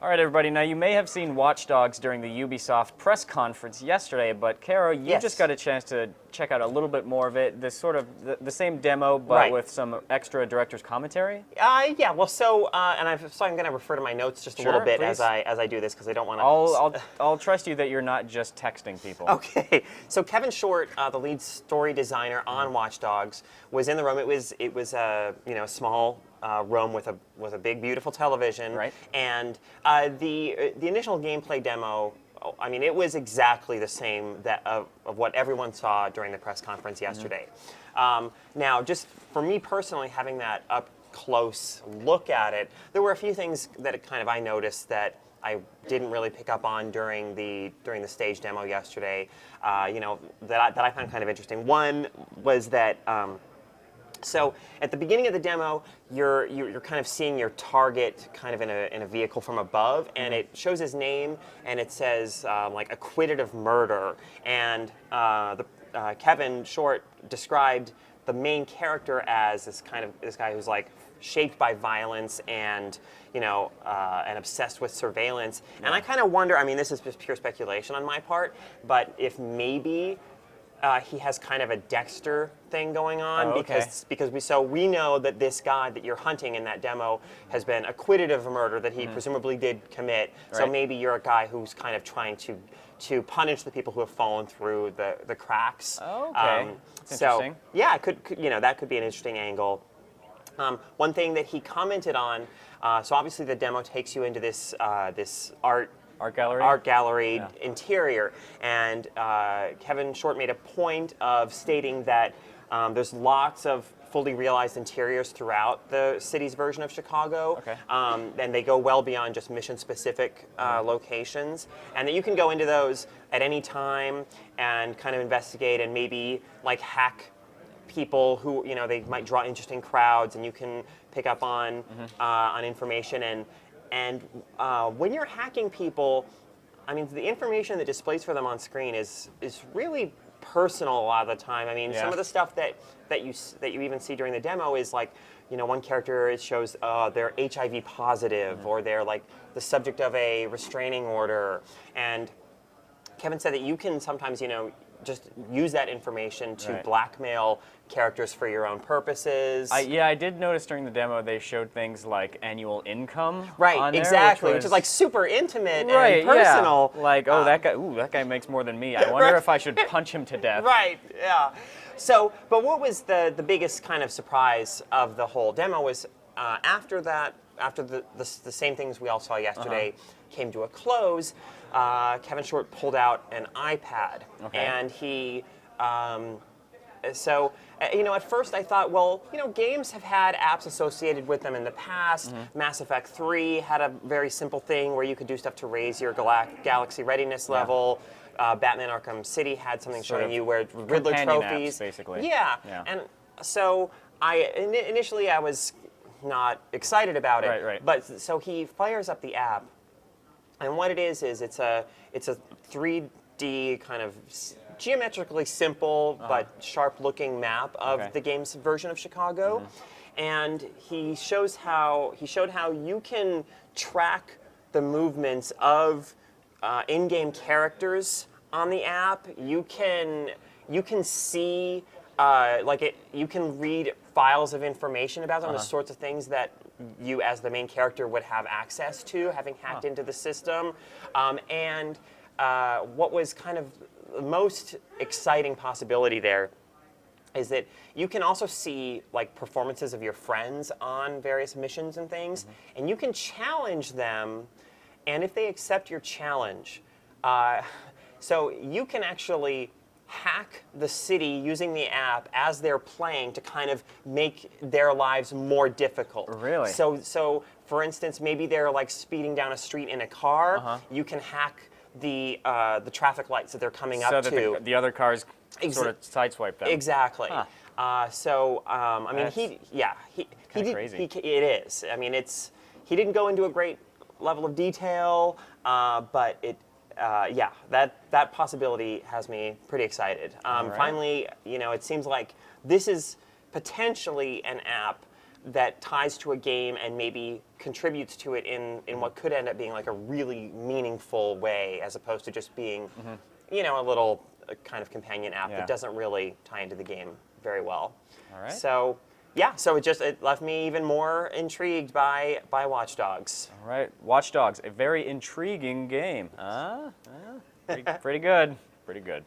All right, everybody. Now, you may have seen Watch Dogs during the Ubisoft press conference yesterday, but Caro, you just got a chance to check out a little bit more of it. This sort of the same demo, but with some extra director's commentary. Yeah. Well, so I'm going to refer to my notes just a little bit as I do this because I don't want to. I'll trust you that you're not just texting people. Okay. So Kevin Short, the lead story designer on Watch Dogs, was in the room. It was a small room with a big, beautiful television. Right. And the initial gameplay demo, I mean, it was exactly the same of what everyone saw during the press conference yesterday. Now, just for me personally, having that up close look at it, there were a few things that I noticed that I didn't really pick up on during the stage demo yesterday. That I found kind of interesting. One was that. So at the beginning of the demo, you're kind of seeing your target kind of in a vehicle from above, and it shows his name, and it says like acquitted of murder. And Kevin Short described the main character as this guy who's like shaped by violence and and obsessed with surveillance. And I kind of wonder. I mean, this is just pure speculation on my part, but if maybe. He has kind of a Dexter thing going on because we know that this guy that you're hunting in that demo has been acquitted of a murder that he presumably did commit. Right. So maybe you're a guy who's kind of trying to punish the people who have fallen through the cracks. Oh, okay. That's interesting. Yeah, it could that could be an interesting angle. One thing that he commented on. So obviously the demo takes you into this art gallery interior, and Kevin Short made a point of stating that there's lots of fully realized interiors throughout the city's version of Chicago, and they go well beyond just mission-specific locations, and that you can go into those at any time and kind of investigate and maybe like hack people who they might draw interesting crowds, and you can pick up on information and when you're hacking people, I mean, the information that displays for them on screen is really personal a lot of the time. I mean, some of the stuff that you even see during the demo is like, one character, it shows they're HIV positive or they're like the subject of a restraining order. And Kevin said that you can sometimes, just use that information to blackmail characters for your own purposes. I did notice during the demo they showed things like annual income. Right, on there, exactly, which is like super intimate and personal. Yeah. Like, that guy makes more than me. I wonder if I should punch him to death. Right, yeah. So, but what was the biggest kind of surprise of the whole demo was after the same things we all saw yesterday came to a close, Kevin Short pulled out an iPad, and he, at first I thought, well, games have had apps associated with them in the past. Mass Effect 3 had a very simple thing where you could do stuff to raise your galaxy readiness level. Batman Arkham City had something showing you where Riddler trophies. Apps, basically. Yeah, and so initially I was not excited about it. Right. But so he fires up the app, and what it is it's a 3D kind of geometrically simple but sharp-looking map of the game's version of Chicago, and he showed how you can track the movements of in-game characters on the app. You can see you can read files of information about them, the sorts of things that you as the main character would have access to, having hacked into the system. And what was kind of the most exciting possibility there is that you can also see like performances of your friends on various missions and things, and you can challenge them, and if they accept your challenge, so you can actually hack the city using the app as they're playing to kind of make their lives more difficult. Really? So for instance, maybe they're like speeding down a street in a car. You can hack the traffic lights that they're coming up to. So that the other cars sort of sideswipe them. Exactly. I mean, That's he did, crazy. It is. I mean, he didn't go into a great level of detail, but that possibility has me pretty excited. Finally, it seems like this is potentially an app that ties to a game and maybe contributes to it in what could end up being like a really meaningful way, as opposed to just being, you know, a little kind of companion app that doesn't really tie into the game very well. All right. So yeah, so it left me even more intrigued by Watch Dogs. All right, Watch Dogs, a very intriguing game. Pretty good. Pretty good.